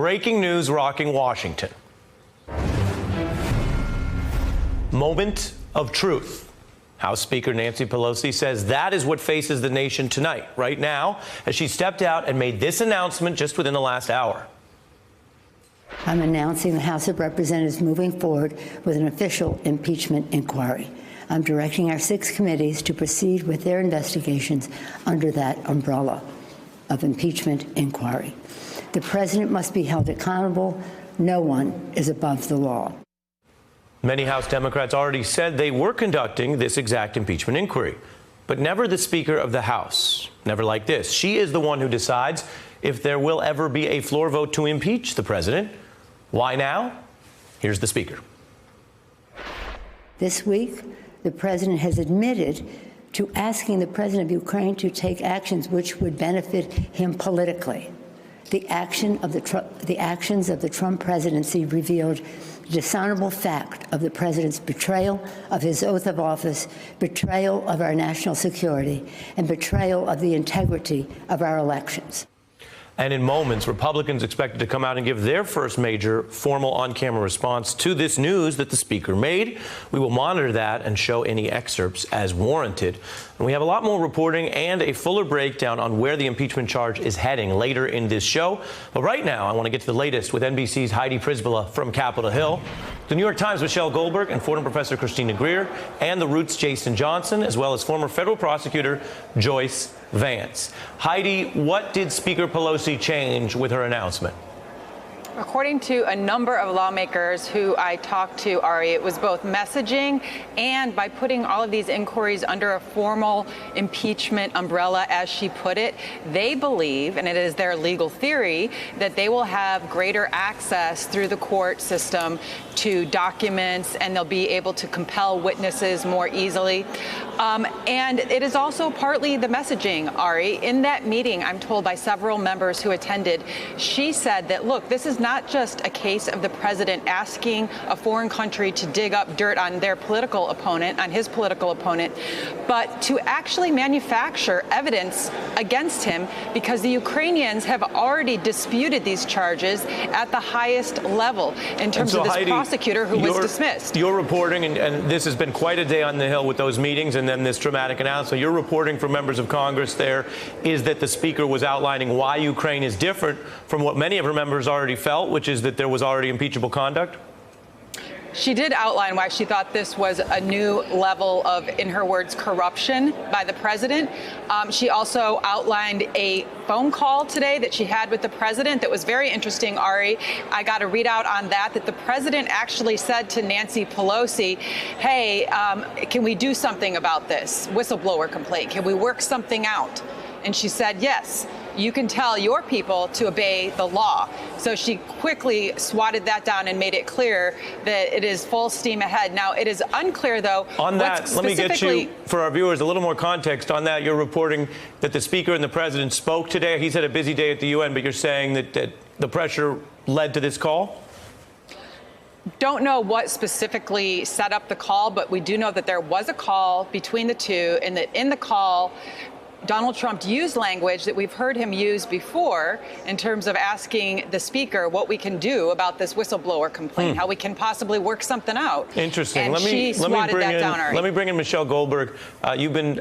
breaking news rocking Washington. Moment of truth. House Speaker Nancy Pelosi says that is what faces the nation tonight, right now, as she stepped out and made this announcement just within the last hour. I'm announcing the House of Representatives moving forward with an official impeachment inquiry. I'm directing our 6 committees to proceed with their investigations under that umbrella of impeachment inquiry. The president must be held accountable. No one is above the law. Many House Democrats already said they were conducting this exact impeachment inquiry, but never the Speaker of the House. Never like this. She is the one who decides if there will ever be a floor vote to impeach the president. Why now? Here's the Speaker. This week, the president has admitted to asking the president of Ukraine to take actions which would benefit him politically. The actions of the Trump presidency revealed the dishonorable fact of the president's betrayal of his oath of office, betrayal of our national security, and betrayal of the integrity of our elections. And in moments, Republicans expected to come out and give their first major formal on-camera response to this news that the Speaker made. We will monitor that and show any excerpts as warranted. And we have a lot more reporting and a fuller breakdown on where the impeachment charge is heading later in this show. But right now, I want to get to the latest with NBC's Heidi Prisbilla from Capitol Hill, the New York Times' Michelle Goldberg, and Fordham professor Christina Greer, and the Root's Jason Johnson, as well as former federal prosecutor Joyce Vance. Heidi, what did Speaker Pelosi change with her announcement? According to a number of lawmakers who I talked to, Ari, it was both messaging and by putting all of these inquiries under a formal impeachment umbrella, as she put it, they believe, and it is their legal theory, that they will have greater access through the court system to documents, and they'll be able to compel witnesses more easily. And it is also partly the messaging, Ari. In that meeting, I'm told by several members who attended, she said that, look, this is not just a case of the president asking a foreign country to dig up dirt on their political opponent, on his political opponent, but to actually manufacture evidence against him, because the Ukrainians have already disputed these charges at the highest level in terms of this Heidi, prosecutor who was dismissed. You're reporting, and this has been quite a day on the Hill with those meetings and then this dramatic announcement. You're reporting from members of Congress there is that the Speaker was outlining why Ukraine is different from what many of her members already felt, which is that there was already impeachable conduct? She did outline why she thought this was a new level of, in her words, corruption by the president. She also outlined a phone call today that she had with the president that was very interesting, Ari. I got a readout on that the president actually said to Nancy Pelosi, hey, can we do something about this whistleblower complaint? Can we work something out? And she said, yes. You can tell your people to obey the law. So she quickly swatted that down and made it clear that it is full steam ahead. Now, it is unclear, though. On that, let me get you, for our viewers, a little more context on that. You're reporting that the Speaker and the President spoke today. He's had a busy day at the UN, but you're saying that the pressure led to this call? Don't know what specifically set up the call, but we do know that there was a call between the two, and that in the call, Donald Trump used language that we've heard him use before in terms of asking the Speaker what we can do about this whistleblower complaint, how we can possibly work something out. Interesting. And she swatted that down, Ari. Let me bring in Michelle Goldberg. You've been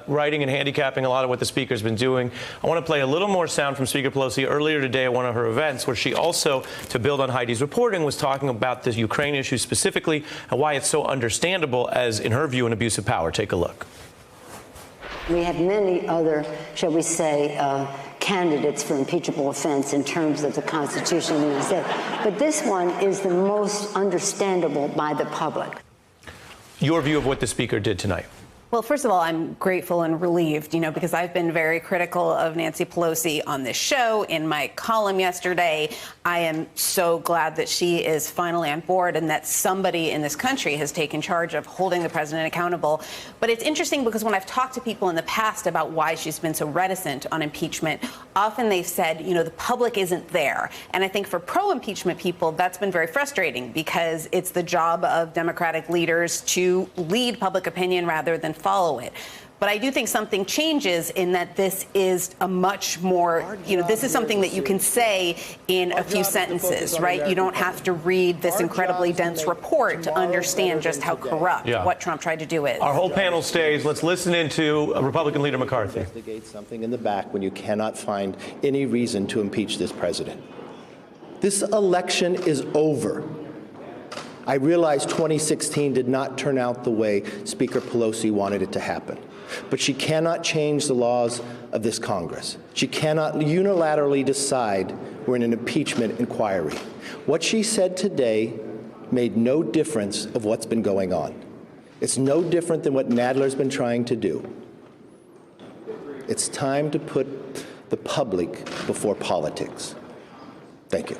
writing and handicapping a lot of what the Speaker's been doing. I want to play a little more sound from Speaker Pelosi earlier today at one of her events, where she also, to build on Heidi's reporting, was talking about the Ukraine issue specifically and why it's so understandable as, in her view, an abuse of power. Take a look. We have many other, shall we say, candidates for impeachable offense in terms of the Constitution of the United States. But this one is the most understandable by the public. Your view of what the Speaker did tonight? Well, first of all, I'm grateful and relieved, because I've been very critical of Nancy Pelosi on this show. In my column yesterday, I am so glad that she is finally on board and that somebody in this country has taken charge of holding the president accountable. But it's interesting because when I've talked to people in the past about why she's been so reticent on impeachment, often they've said, the public isn't there. And I think for pro-impeachment people, that's been very frustrating because it's the job of Democratic leaders to lead public opinion rather than follow it. But I do think something changes in that this is a much more, this is something that you can say in a few sentences, right? You don't have to read this incredibly dense report to understand just how corrupt what Trump tried to do is. Our whole panel stays. Let's listen into Republican leader McCarthy. Investigate something in the back when you cannot find any reason to impeach this president. This election is over. I realize 2016 did not turn out the way Speaker Pelosi wanted it to happen, but she cannot change the laws of this Congress. She cannot unilaterally decide we're in an impeachment inquiry. What she said today made no difference of what's been going on. It's no different than what Nadler's been trying to do. It's time to put the public before politics. Thank you.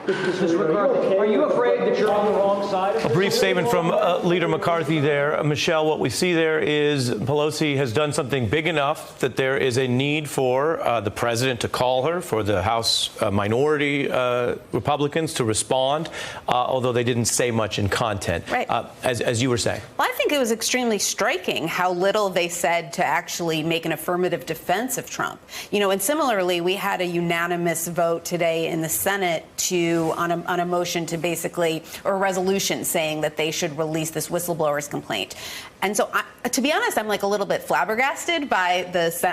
Mr. McCarthy, are you afraid that you're on the wrong side of this? A brief statement from Leader McCarthy there. Michelle, what we see there is Pelosi has done something big enough that there is a need for the president to call her, for the House minority Republicans to respond, although they didn't say much in content, right. As you were saying. Well, I think it was extremely striking how little they said to actually make an affirmative defense of Trump. And similarly, we had a unanimous vote today in the Senate on a motion to basically, or a resolution saying that they should release this whistleblower's complaint. And so, to be honest, I'm like a little bit flabbergasted by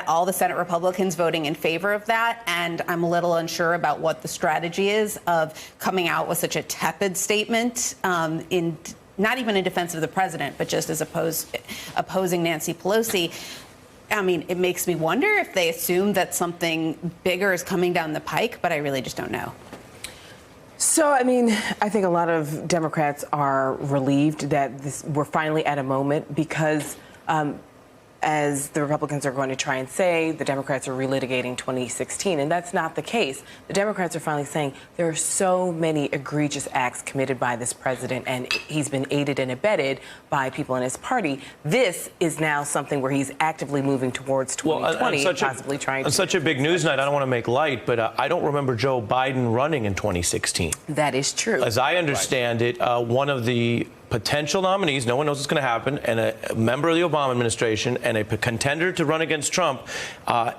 all the Senate Republicans voting in favor of that. And I'm a little unsure about what the strategy is of coming out with such a tepid statement not even in defense of the president, but just as opposing Nancy Pelosi. I mean, it makes me wonder if they assume that something bigger is coming down the pike, but I really just don't know. So, I mean, I think a lot of Democrats are relieved that we're finally at a moment because, as the Republicans are going to try and say, the Democrats are relitigating 2016, and that's not the case. The Democrats are finally saying there are so many egregious acts committed by this president, and he's been aided and abetted by people in his party. This is now something where he's actively moving towards 2020, possibly trying to... On such a big news night, I don't want to make light, but I don't remember Joe Biden running in 2016. That is true. As I understand it, one of the potential nominees, no one knows what's going to happen, and a member of the Obama administration and a contender to run against Trump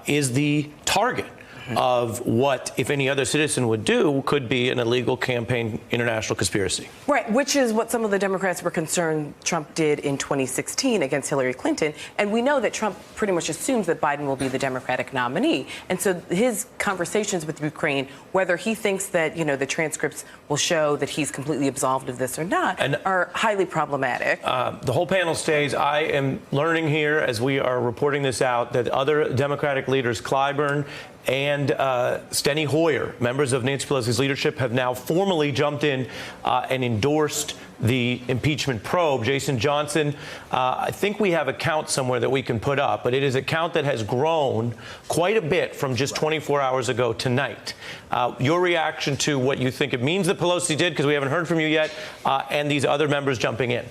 is the target of what, if any other citizen would do, could be an illegal campaign international conspiracy. Right, which is what some of the Democrats were concerned Trump did in 2016 against Hillary Clinton. And we know that Trump pretty much assumes that Biden will be the Democratic nominee. And so his conversations with Ukraine, whether he thinks that, the transcripts will show that he's completely absolved of this or not, are highly problematic. The whole panel stays. I am learning here, as we are reporting this out, that other Democratic leaders, Clyburn and Steny Hoyer, members of Nancy Pelosi's leadership, have now formally jumped in and endorsed the impeachment probe. Jason Johnson, I think we have a count somewhere that we can put up, but it is a count that has grown quite a bit from just 24 hours ago tonight. Your reaction to what you think it means that Pelosi did, because we haven't heard from you yet, and these other members jumping in.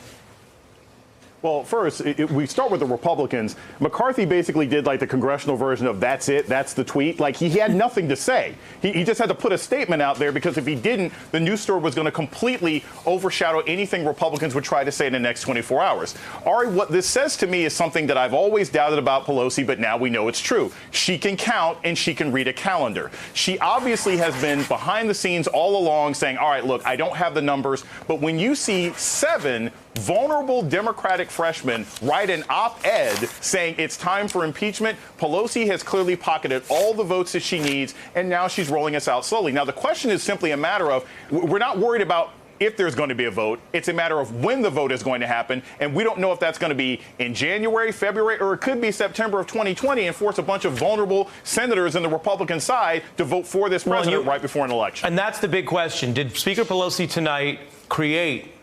Well, first, we start with the Republicans. McCarthy basically did like the congressional version of that's it, that's the tweet. Like he had nothing to say. He just had to put a statement out there because if he didn't, the news story was going to completely overshadow anything Republicans would try to say in the next 24 hours. Ari, what this says to me is something that I've always doubted about Pelosi, but now we know it's true. She can count and she can read a calendar. She obviously has been behind the scenes all along saying, all right, look, I don't have the numbers, but when you see 7 vulnerable Democratic freshmen write an op-ed saying it's time for impeachment, Pelosi has clearly pocketed all the votes that she needs, and now she's rolling us out slowly. Now, the question is simply a matter of, we're not worried about if there's going to be a vote. It's a matter of when the vote is going to happen, and we don't know if that's going to be in January, February, or it could be September of 2020 and force a bunch of vulnerable senators in the Republican side to vote for this president right before an election. And that's the big question. Did Speaker Pelosi tonight create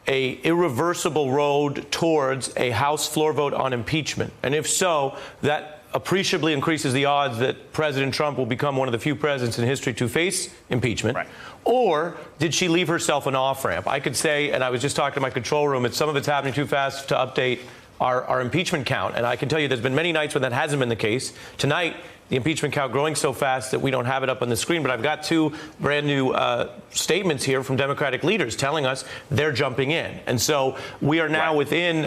a irreversible road towards a House floor vote on impeachment? And if so, that appreciably increases the odds that President Trump will become one of the few presidents in history to face impeachment. Right. Or did she leave herself an off-ramp? I could say, and I was just talking to my control room, some of it's happening too fast to update our impeachment count. And I can tell you there's been many nights when that hasn't been the case. Tonight, the impeachment count growing so fast that we don't have it up on the screen. But I've got two brand new statements here from Democratic leaders telling us they're jumping in. And so we are now within,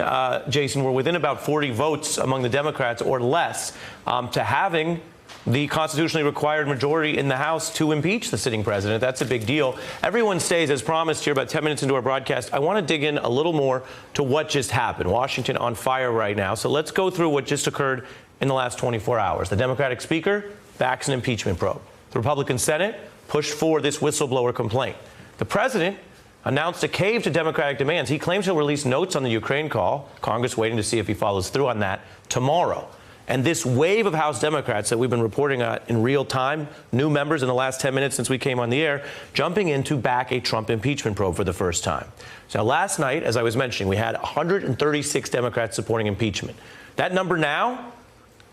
Jason, we're within about 40 votes among the Democrats or less to having the constitutionally required majority in the House to impeach the sitting president. That's a big deal. Everyone stays, as promised here, about 10 minutes into our broadcast. I want to dig in a little more to what just happened. Washington on fire right now. So let's go through what just occurred in the last 24 hours. The Democratic Speaker backs an impeachment probe. The Republican Senate pushed for this whistleblower complaint. The president announced a cave to Democratic demands. He claims he'll release notes on the Ukraine call. Congress waiting to see if he follows through on that tomorrow. And this wave of House Democrats that we've been reporting on in real time, new members in the last 10 minutes since we came on the air, jumping in to back a Trump impeachment probe for the first time. So last night, as I was mentioning, we had 136 Democrats supporting impeachment. That number now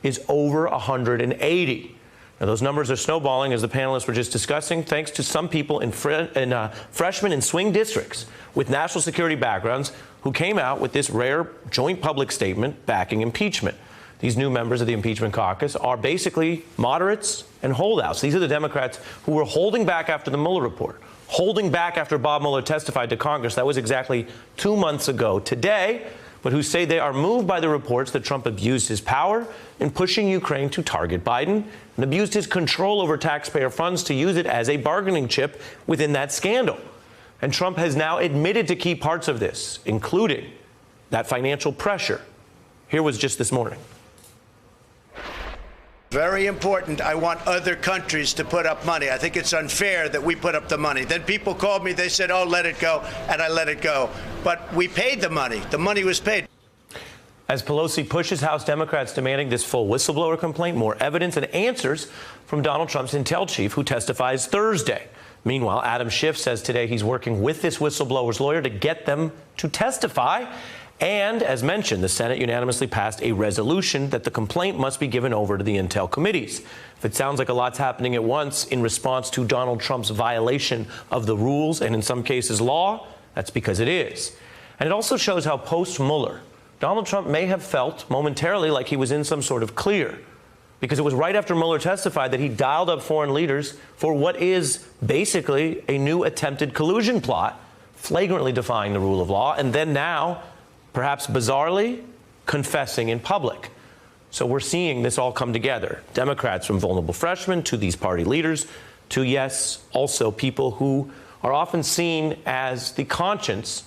is over 180. Now, those numbers are snowballing, as the panelists were just discussing, thanks to some people in freshmen in swing districts with national security backgrounds who came out with this rare joint public statement backing impeachment. These new members of the impeachment caucus are basically moderates and holdouts. These are the Democrats who were holding back after the Mueller report, holding back after Bob Mueller testified to Congress. That was exactly 2 months ago today, but who say they are moved by the reports that Trump abused his power in pushing Ukraine to target Biden and abused his control over taxpayer funds to use it as a bargaining chip within that scandal. And Trump has now admitted to key parts of this, including that financial pressure. Here was just this morning. Very important. I want other countries to put up money. I think it's unfair that we put up the money. Then people called me. They said, oh, let it go. And I let it go. But we paid the money. The money was paid. As Pelosi pushes House Democrats demanding this full whistleblower complaint, more evidence and answers from Donald Trump's intel chief, who testifies Thursday. Meanwhile, Adam Schiff says today he's working with this whistleblower's lawyer to get them to testify. And, as mentioned, the Senate unanimously passed a resolution that the complaint must be given over to the intel committees. If it sounds like a lot's happening at once in response to Donald Trump's violation of the rules and, in some cases, law, that's because it is. And it also shows how post-Mueller, Donald Trump may have felt momentarily like he was in some sort of clear, because it was right after Mueller testified that he dialed up foreign leaders for what is basically a new attempted collusion plot, flagrantly defying the rule of law, and then now, perhaps bizarrely, confessing in public. So we're seeing this all come together. Democrats from vulnerable freshmen to these party leaders to, yes, also people who are often seen as the conscience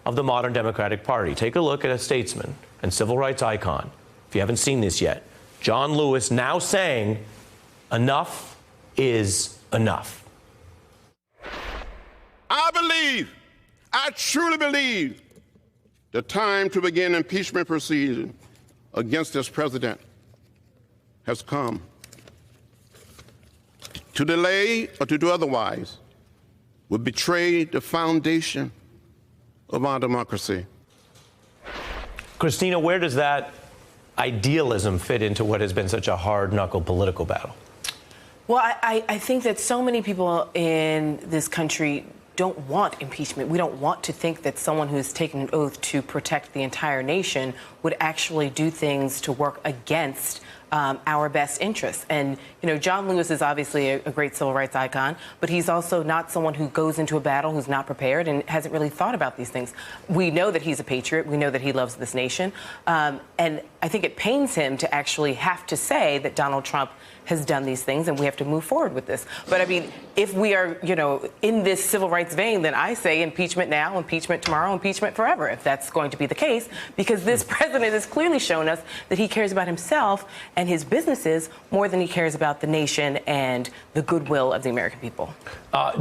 of the modern Democratic Party. Take a look at a statesman and civil rights icon, if you haven't seen this yet, John Lewis, now saying enough is enough. I truly believe the time to begin impeachment proceedings against this president has come. To delay or to do otherwise would betray the foundation of our democracy. Christina, where does that idealism fit into what has been such a hard-knuckle political battle? Well, I think that so many people in this country don't want impeachment. We don't want to think that someone who's taken an oath to protect the entire nation would actually do things to work against our best interests. And, you know, John Lewis is obviously a great civil rights icon, but he's also not someone who goes into a battle who's not prepared and hasn't really thought about these things. We know that he's a patriot. We know that he loves this nation. And I think it pains him to actually have to say that Donald Trump has done these things and we have to move forward with this. But I mean, if we are, you know, in this civil rights vein, then I say impeachment now, impeachment tomorrow, impeachment forever, if that's going to be the case, because this president has clearly shown us that he cares about himself and his businesses more than he cares about the nation and the goodwill of the American people.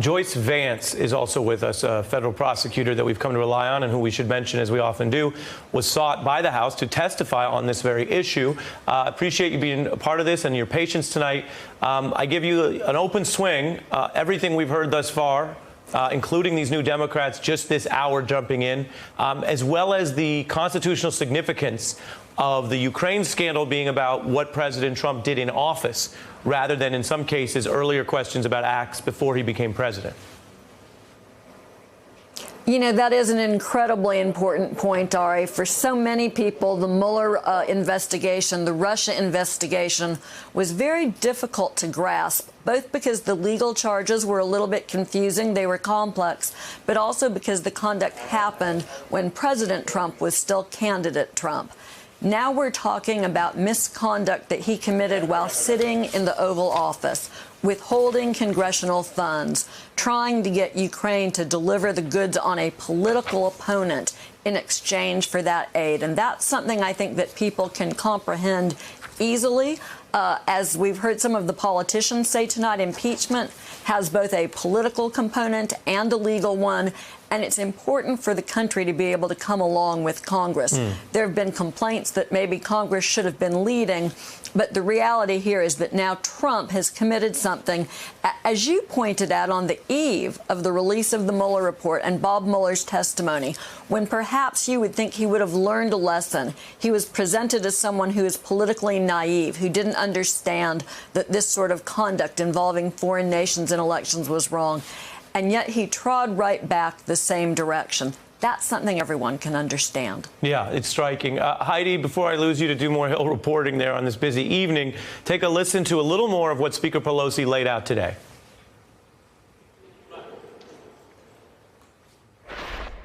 Joyce Vance is also with us, a federal prosecutor that we've come to rely on and who we should mention, as we often do, was sought by the House to testify on this very issue. Appreciate you being a part of this and your patience tonight. I give you an open swing. Everything we've heard thus far, including these new Democrats just this hour jumping in, as well as the constitutional significance of the Ukraine scandal being about what President Trump did in office, rather than, in some cases, earlier questions about acts before he became president. You know, that is an incredibly important point, Ari. For so many people, the Mueller investigation, the Russia investigation, was very difficult to grasp, both because the legal charges were a little bit confusing, they were complex, but also because the conduct happened when President Trump was still candidate Trump. Now we're talking about misconduct that he committed while sitting in the Oval Office, withholding congressional funds, trying to get Ukraine to deliver the goods on a political opponent in exchange for that aid. And that's something I think that people can comprehend easily. As we've heard some of the politicians say tonight, impeachment has both a political component and a legal one. And it's important for the country to be able to come along with Congress. There have been complaints that maybe Congress should have been leading. But the reality here is that now Trump has committed something, as you pointed out, on the eve of the release of the Mueller report and Bob Mueller's testimony, when perhaps you would think he would have learned a lesson. He was presented as someone who is politically naive, who didn't understand that this sort of conduct involving foreign nations in elections was wrong. And yet he trod right back the same direction. That's something everyone can understand. Yeah, it's striking. Heidi, before I lose you to do more Hill reporting there on this busy evening, take a listen to a little more of what Speaker Pelosi laid out today.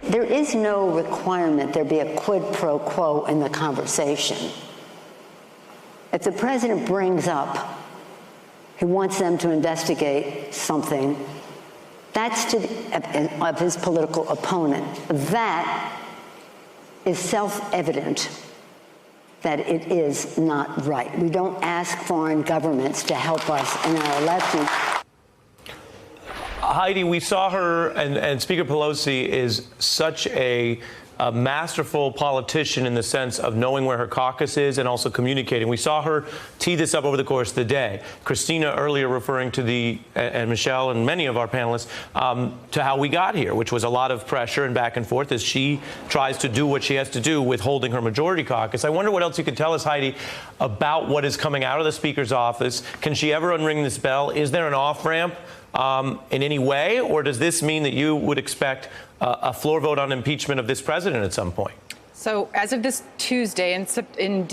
There is no requirement there be a quid pro quo in the conversation. If the president brings up he wants them to investigate something, that's of his political opponent. That is self-evident that it is not right. We don't ask foreign governments to help us in our elections. Heidi, we saw her, and Speaker Pelosi is such a masterful politician in the sense of knowing where her caucus is and also communicating. We saw her tee this up over the course of the day. Christina earlier referring to and Michelle and many of our panelists, to how we got here, which was a lot of pressure and back and forth as she tries to do what she has to do with holding her majority caucus. I wonder what else you could tell us, Heidi, about what is coming out of the Speaker's office. Can she ever unring this bell? Is there an off-ramp in any way, or does this mean that you would expect a floor vote on impeachment of this president at some point? So as of this Tuesday in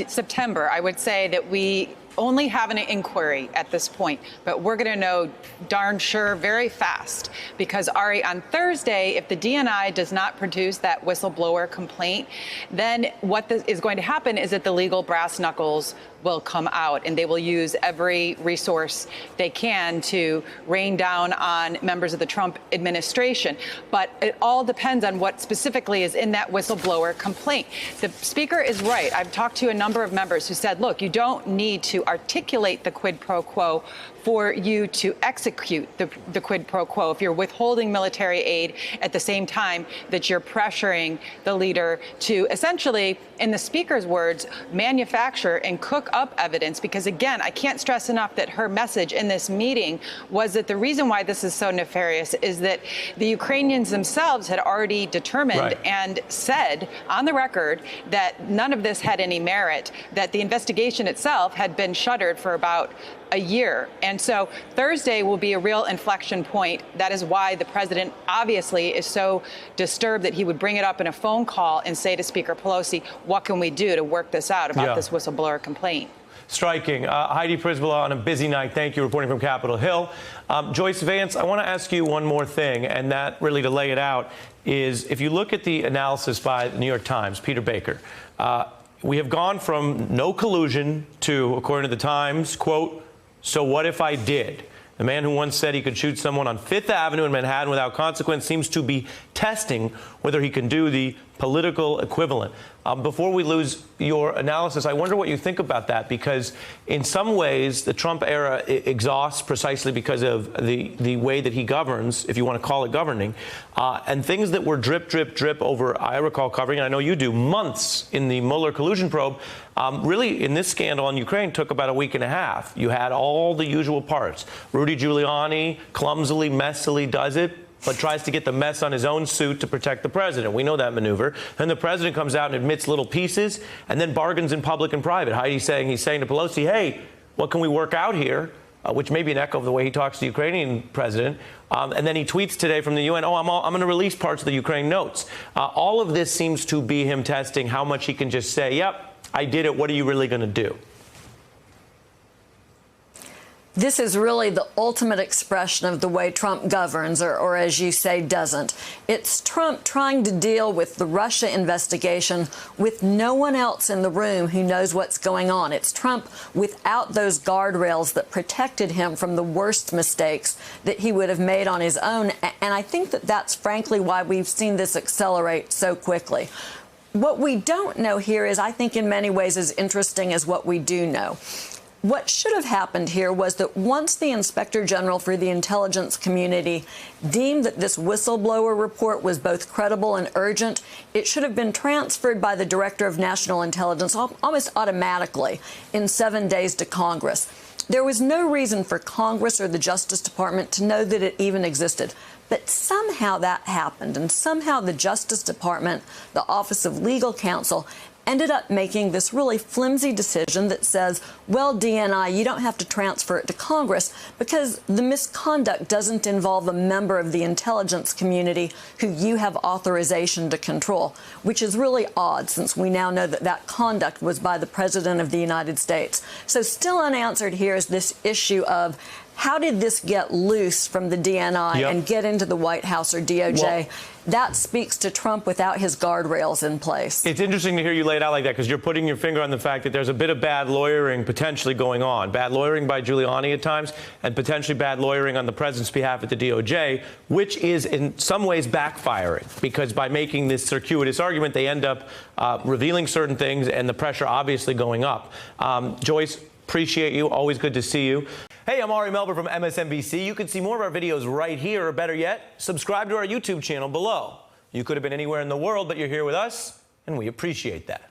September, I would say that we only have an inquiry at this point, but we're going to know darn sure very fast because, Ari, on Thursday, if the DNI does not produce that whistleblower complaint, then what is going to happen is that the legal brass knuckles will come out and they will use every resource they can to rain down on members of the Trump administration. But it all depends on what specifically is in that whistleblower complaint. The Speaker is right. I've talked to a number of members who said, look, you don't need to articulate the quid pro quo for you to execute the quid pro quo. If you're withholding military aid at the same time that you're pressuring the leader to essentially, in the Speaker's words, manufacture and cook up evidence, because again, I can't stress enough that her message in this meeting was that the reason why this is so nefarious is that the Ukrainians themselves had already determined and said on the record that none of this had any merit, that the investigation itself had been shuttered for about a year. And so Thursday will be a real inflection point. That is why the president obviously is so disturbed that he would bring it up in a phone call and say to Speaker Pelosi, what can we do to work this out about this whistleblower complaint? Striking. Heidi Prisbilla on a busy night. Thank you, reporting from Capitol Hill. Joyce Vance, I want to ask you one more thing, and that really to lay it out is if you look at the analysis by the New York Times, Peter Baker, we have gone from no collusion to, according to the Times, quote, so what if I did? The man who once said he could shoot someone on Fifth Avenue in Manhattan without consequence seems to be testing whether he can do the political equivalent. Before we lose your analysis, I wonder what you think about that, because in some ways the Trump era exhausts precisely because of the way that he governs, if you want to call it governing, and things that were drip, drip, drip over, I recall covering, and I know you do, months in the Mueller collusion probe, really in this scandal in Ukraine took about a week and a half. You had all the usual parts. Rudy Giuliani clumsily, messily does it, but tries to get the mess on his own suit to protect the president. We know that maneuver. Then the president comes out and admits little pieces and then bargains in public and private. He's saying to Pelosi, hey, what can we work out here? which may be an echo of the way he talks to the Ukrainian president. And then he tweets today from the UN, I'm going to release parts of the Ukraine notes. All of this seems to be him testing how much he can just say, yep, I did it. What are you really going to do? This is really the ultimate expression of the way Trump governs, or as you say, doesn't. It's Trump trying to deal with the Russia investigation with no one else in the room who knows what's going on. It's Trump without those guardrails that protected him from the worst mistakes that he would have made on his own. And I think that that's frankly why we've seen this accelerate so quickly. What we don't know here is, I think, in many ways as interesting as what we do know. What should have happened here was that once the Inspector General for the intelligence community deemed that this whistleblower report was both credible and urgent, it should have been transferred by the Director of National Intelligence almost automatically in 7 days to Congress. There was no reason for Congress or the Justice Department to know that it even existed. But somehow that happened, and somehow the Justice Department, the Office of Legal Counsel, ended up making this really flimsy decision that says, well, DNI, you don't have to transfer it to Congress because the misconduct doesn't involve a member of the intelligence community who you have authorization to control, which is really odd since we now know that that conduct was by the President of the United States. So still unanswered here is this issue of how did this get loose from the DNI and get into the White House or DOJ? Well, that speaks to Trump without his guardrails in place. It's interesting to hear you lay it out like that because you're putting your finger on the fact that there's a bit of bad lawyering potentially going on. Bad lawyering by Giuliani at times and potentially bad lawyering on the president's behalf at the DOJ, which is in some ways backfiring because by making this circuitous argument, they end up revealing certain things and the pressure obviously going up. Joyce, appreciate you. Always good to see you. Hey, I'm Ari Melber from MSNBC. You can see more of our videos right here, or better yet, subscribe to our YouTube channel below. You could have been anywhere in the world, but you're here with us, and we appreciate that.